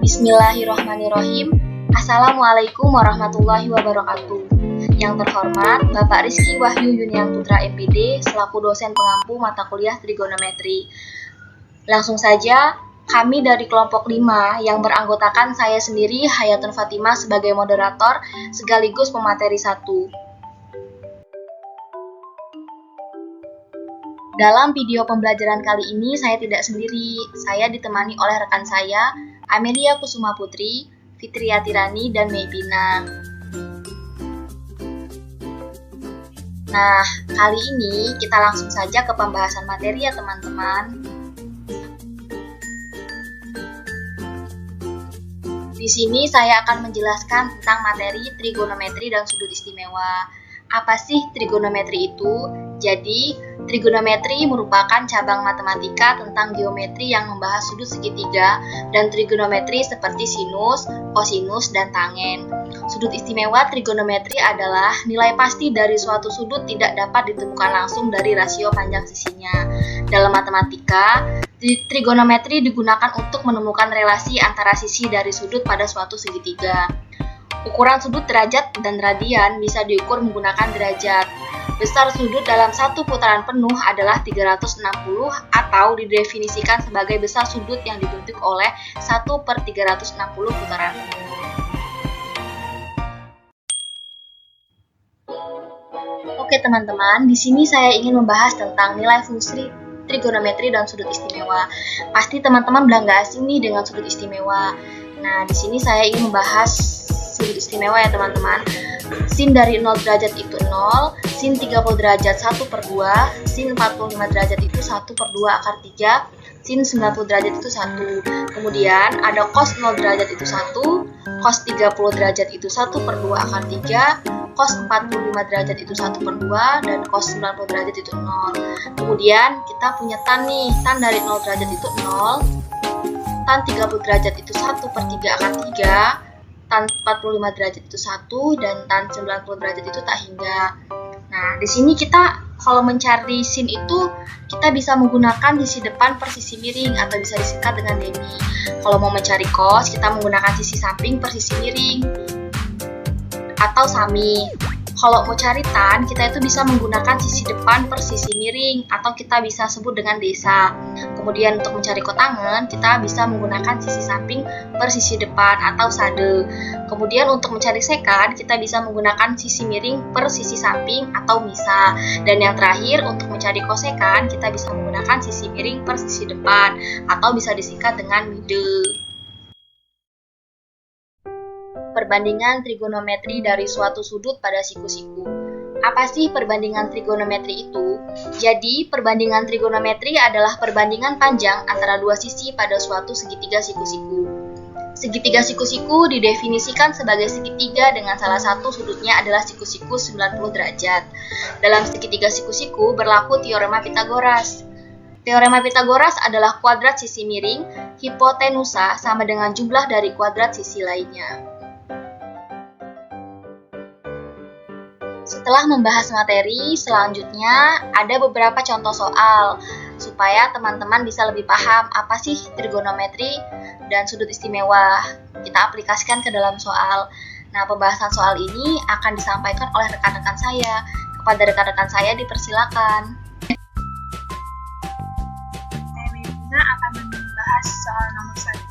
Bismillahirrahmanirrahim. Assalamualaikum warahmatullahi wabarakatuh. Yang terhormat Bapak Rizky Wahyu Yunian Putra MPD selaku dosen pengampu mata kuliah trigonometri. Langsung saja, kami dari kelompok 5 yang beranggotakan saya sendiri Hayatun Fatimah sebagai moderator sekaligus pemateri 1. Dalam video pembelajaran kali ini saya tidak sendiri, saya ditemani oleh rekan saya, Amelia Kusuma Putri, Fitriati Rani, dan Meibina. Nah, kali ini kita langsung saja ke pembahasan materi ya teman-teman. Di sini saya akan menjelaskan tentang materi trigonometri dan sudut istimewa. Apa sih trigonometri itu? Jadi, trigonometri merupakan cabang matematika tentang geometri yang membahas sudut segitiga dan trigonometri seperti sinus, kosinus, dan tangen. Sudut istimewa trigonometri adalah nilai pasti dari suatu sudut tidak dapat ditemukan langsung dari rasio panjang sisinya. Dalam matematika, trigonometri digunakan untuk menemukan relasi antara sisi dari sudut pada suatu segitiga. Ukuran sudut derajat dan radian bisa diukur menggunakan derajat. Besar sudut dalam satu putaran penuh adalah 360 atau didefinisikan sebagai besar sudut yang dibentuk oleh 1/360 putaran penuh. Oke teman-teman, di sini saya ingin membahas tentang nilai fungsi trigonometri dan sudut istimewa. Pasti teman-teman udah nggak asing nih dengan sudut istimewa. Nah, di sini saya ingin membahas sudut istimewa ya teman-teman. Sin dari 0 derajat itu 0, sin 30 derajat 1/2, sin 45 derajat itu 1/2 akar 3, sin 90 derajat itu 1. Kemudian ada cos 0 derajat itu 1, cos 30 derajat itu 1/2 akar 3, cos 45 derajat itu 1/2, dan cos 90 derajat itu 0. Kemudian kita punya tan nih, tan dari 0 derajat itu 0, tan 30 derajat itu 1/3 akar 3, tan 45 derajat itu 1, dan tan 90 derajat itu tak hingga. Nah, di sini kita kalau mencari sin itu, kita bisa menggunakan sisi depan per sisi miring atau bisa disingkat dengan demi. Kalau mau mencari cos, kita menggunakan sisi samping per sisi miring atau sami. Kalau mau cari tan, kita itu bisa menggunakan sisi depan per sisi miring atau kita bisa sebut dengan desa. Kemudian untuk mencari kotangan, kita bisa menggunakan sisi samping per sisi depan atau sade. Kemudian untuk mencari sekan, kita bisa menggunakan sisi miring per sisi samping atau misa. Dan yang terakhir, untuk mencari kosekan, kita bisa menggunakan sisi miring per sisi depan atau bisa disingkat dengan mide. Perbandingan trigonometri dari suatu sudut pada siku-siku. Apa sih perbandingan trigonometri itu? Jadi, perbandingan trigonometri adalah perbandingan panjang antara dua sisi pada suatu segitiga siku-siku. Segitiga siku-siku didefinisikan sebagai segitiga dengan salah satu sudutnya adalah siku-siku 90 derajat. Dalam segitiga siku-siku berlaku teorema Pitagoras. Teorema Pitagoras adalah kuadrat sisi miring hipotenusa sama dengan jumlah dari kuadrat sisi lainnya. Setelah membahas materi, selanjutnya ada beberapa contoh soal supaya teman-teman bisa lebih paham apa sih trigonometri dan sudut istimewa. Kita aplikasikan ke dalam soal. Nah, pembahasan soal ini akan disampaikan oleh rekan-rekan saya. Kepada rekan-rekan saya dipersilakan. Saya Meibina akan membahas soal nomor 1.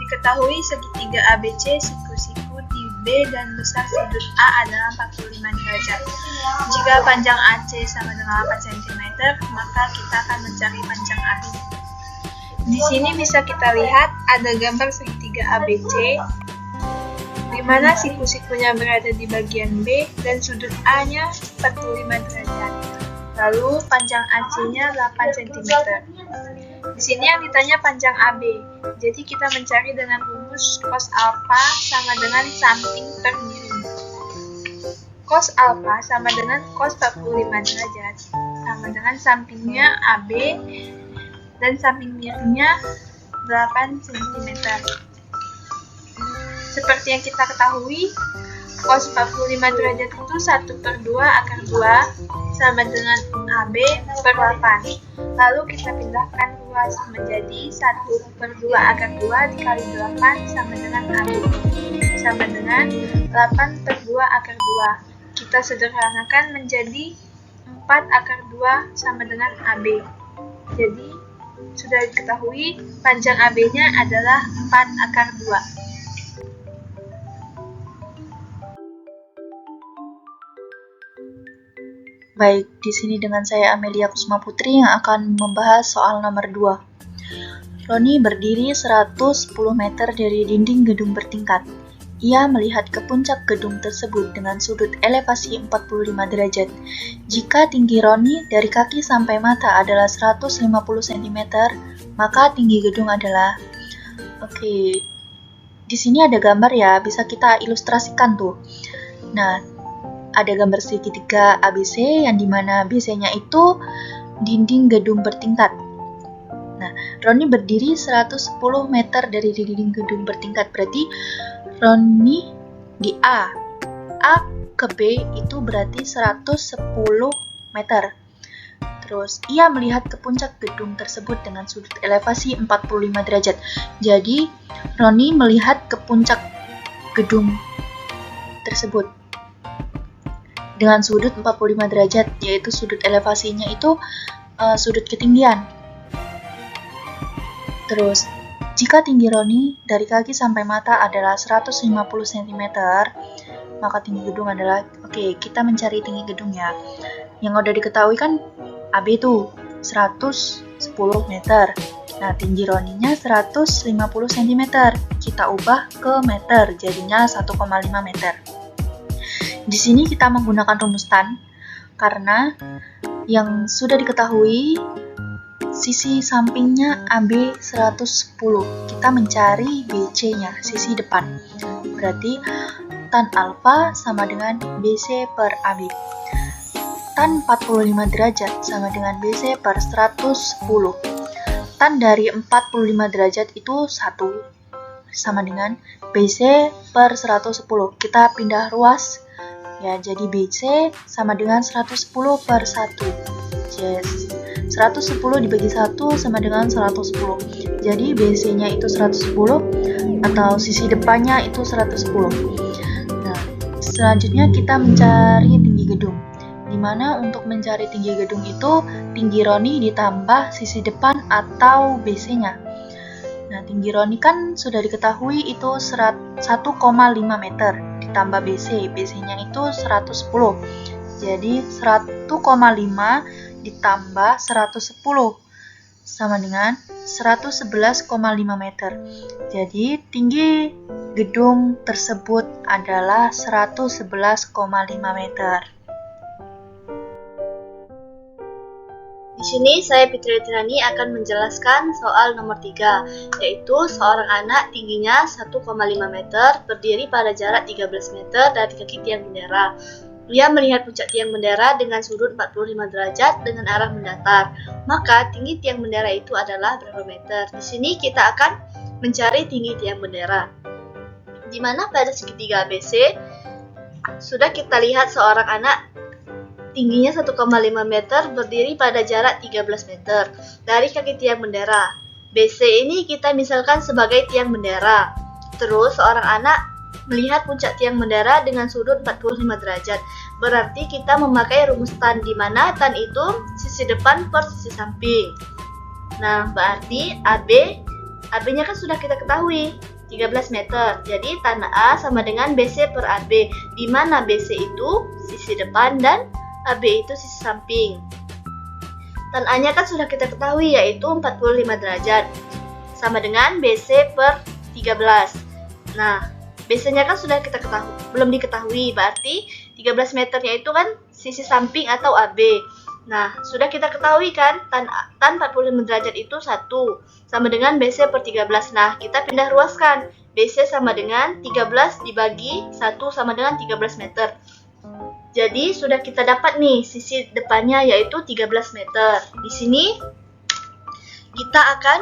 Diketahui segitiga ABC siku-siku di B dan besar sudut A adalah 45 derajat. Jika panjang AC sama dengan 8 cm, maka kita akan mencari panjang AB. Di sini bisa kita lihat ada gambar segitiga ABC, di mana siku-sikunya berada di bagian B dan sudut A-nya 45 derajat. Lalu panjang AC-nya 8 cm. Di sini yang ditanya panjang AB, jadi kita mencari dengan rumus cos alfa sama dengan samping per miring. Cos alfa sama dengan cos 45 derajat, sama dengan sampingnya AB dan samping miringnya 8 cm. Seperti yang kita ketahui, cos 45 derajat itu 1/2 sama dengan AB per 8. Lalu kita pindahkan ruas menjadi 1/2 dikali 8 sama dengan AB sama dengan 8/2. Kita sederhanakan menjadi 4/2 sama dengan AB. Jadi sudah diketahui panjang AB-nya adalah 4/2. Baik, di sini dengan saya Amelia Kusuma Putri yang akan membahas soal nomor 2. Roni berdiri 110 meter dari dinding gedung bertingkat. Ia melihat ke puncak gedung tersebut dengan sudut elevasi 45 derajat. Jika tinggi Roni dari kaki sampai mata adalah 150 cm, maka tinggi gedung adalah... Oke, di sini ada gambar ya, bisa kita ilustrasikan tuh. Nah, ada gambar segitiga ABC yang dimana BC-nya itu dinding gedung bertingkat. Nah, Roni berdiri 110 meter dari dinding gedung bertingkat, berarti Roni di A ke B itu berarti 110 meter. Terus, ia melihat ke puncak gedung tersebut dengan sudut elevasi 45 derajat. Jadi, Roni melihat ke puncak gedung tersebut dengan sudut 45 derajat, yaitu sudut elevasinya itu sudut ketinggian. Terus, jika tinggi Roni dari kaki sampai mata adalah 150 cm, maka tinggi gedung adalah, oke, kita mencari tinggi gedung ya. Yang udah diketahui kan AB itu 110 meter. Nah, tinggi Roninya 150 cm. Kita ubah ke meter, jadinya 1,5 meter. Di sini kita menggunakan rumus tan karena yang sudah diketahui sisi sampingnya AB 110. Kita mencari BC-nya, sisi depan. Berarti tan alfa sama dengan BC per AB. Tan 45 derajat sama dengan BC per 110. Tan dari 45 derajat itu 1 sama dengan BC per 110. Kita pindah ruas. Ya, jadi BC sama dengan 110 per 1. Yes. 110 dibagi 1 sama dengan 110. Jadi BC-nya itu 110 atau sisi depannya itu 110. Nah, selanjutnya kita mencari tinggi gedung. Dimana untuk mencari tinggi gedung itu tinggi Roni ditambah sisi depan atau BC-nya. Nah, tinggi Roni kan sudah diketahui itu 1,5 meter. Tambah BC-nya itu 110. Jadi 1,5 ditambah 110 sama dengan 111,5 meter. Jadi tinggi gedung tersebut adalah 111,5 meter. Di sini saya Fitri Tirani akan menjelaskan soal nomor 3, yaitu seorang anak tingginya 1,5 meter berdiri pada jarak 13 meter dari kaki tiang bendera. Ia melihat puncak tiang bendera dengan sudut 45 derajat dengan arah mendatar. Maka tinggi tiang bendera itu adalah berapa meter? Di sini kita akan mencari tinggi tiang bendera. Di mana pada segitiga ABC sudah kita lihat seorang anak tingginya 1,5 meter berdiri pada jarak 13 meter dari kaki tiang bendera. BC ini kita misalkan sebagai tiang bendera. Terus seorang anak melihat puncak tiang bendera dengan sudut 45 derajat. Berarti kita memakai rumus tan, di mana tan itu sisi depan per sisi samping. Nah, berarti AB-nya kan sudah kita ketahui 13 meter. Jadi tan A sama dengan BC per AB, di mana BC itu sisi depan dan AB itu sisi samping. Tan A-nya kan sudah kita ketahui, yaitu 45 derajat. Sama dengan BC per 13. Nah, BC-nya kan sudah kita ketahui, belum diketahui, berarti 13 meternya itu kan sisi samping atau AB. Nah, sudah kita ketahui kan, tan 45 derajat itu 1, sama dengan BC per 13. Nah, kita pindah ruaskan. BC sama dengan 13 dibagi 1 sama dengan 13 meter. Jadi sudah kita dapat nih sisi depannya yaitu 13 meter. Di sini kita akan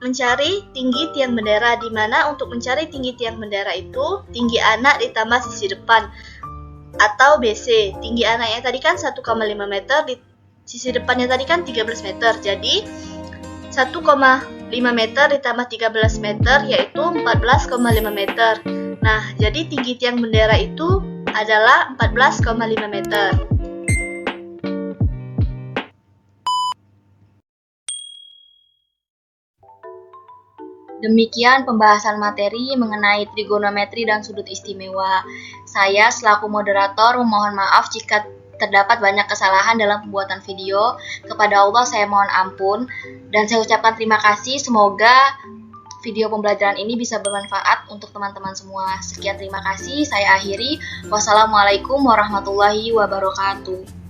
mencari tinggi tiang bendera, di mana untuk mencari tinggi tiang bendera itu tinggi anak ditambah sisi depan atau BC. Tinggi anaknya tadi kan 1,5 meter, di sisi depannya tadi kan 13 meter. Jadi 1,5 meter ditambah 13 meter yaitu 14,5 meter. Nah, jadi tinggi tiang bendera itu adalah 14,5 meter. Demikian pembahasan materi mengenai trigonometri dan sudut istimewa. Saya selaku moderator memohon maaf jika terdapat banyak kesalahan dalam pembuatan video. Kepada Allah saya mohon ampun dan saya ucapkan terima kasih. Semoga video pembelajaran ini bisa bermanfaat untuk teman-teman semua. Sekian terima kasih, saya akhiri. Wassalamualaikum warahmatullahi wabarakatuh.